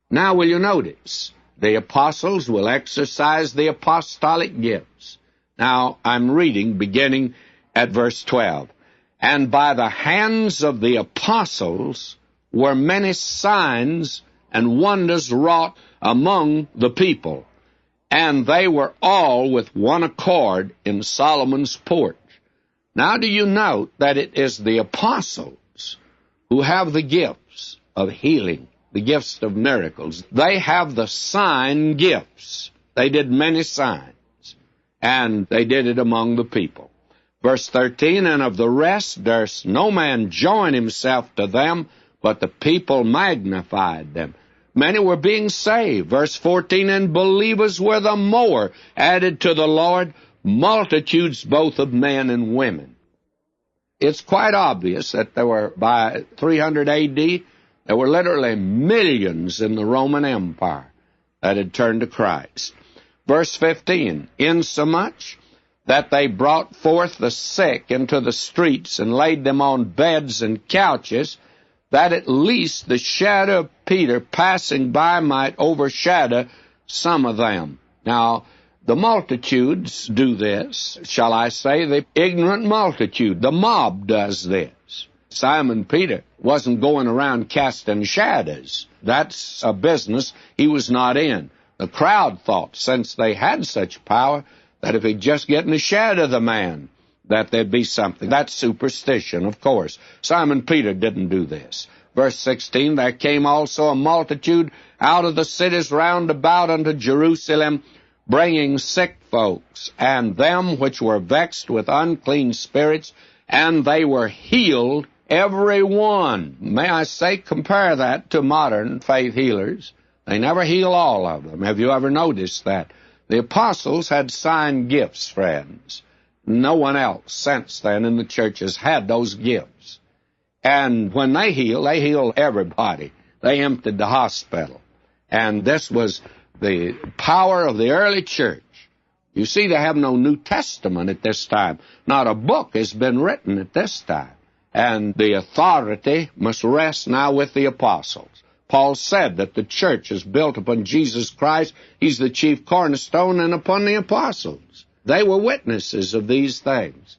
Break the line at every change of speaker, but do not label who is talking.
Now will you notice, the apostles will exercise the apostolic gifts. Now I'm reading beginning at verse 12. And by the hands of the apostles were many signs and wonders wrought among the people, and they were all with one accord in Solomon's porch. Now do you note that it is the apostles who have the gifts of healing, the gifts of miracles. They have the sign gifts. They did many signs, and they did it among the people. Verse 13, and of the rest durst no man join himself to them, but the people magnified them. Many were being saved. Verse 14, and believers were the more added to the Lord, multitudes both of men and women. It's quite obvious that there were, by 300 A.D., there were literally millions in the Roman Empire that had turned to Christ. Verse 15, insomuch that they brought forth the sick into the streets and laid them on beds and couches, that at least the shadow of Peter passing by might overshadow some of them. Now, the multitudes do this, shall I say, the ignorant multitude. The mob does this. Simon Peter wasn't going around casting shadows. That's a business he was not in. The crowd thought, since they had such power, that if he'd just get in the shadow of the man, that there'd be something. That's superstition, of course. Simon Peter didn't do this. Verse 16, there came also a multitude out of the cities round about unto Jerusalem, bringing sick folks, and them which were vexed with unclean spirits, and they were healed, every one. May I say, compare that to modern faith healers. They never heal all of them. Have you ever noticed that? The apostles had sign gifts, friends. No one else since then in the church has had those gifts. And when they heal everybody. They emptied the hospital. And this was the power of the early church. You see, they have no New Testament at this time. Not a book has been written at this time. And the authority must rest now with the apostles. Paul said that the church is built upon Jesus Christ. He's the chief cornerstone, and upon the apostles. They were witnesses of these things.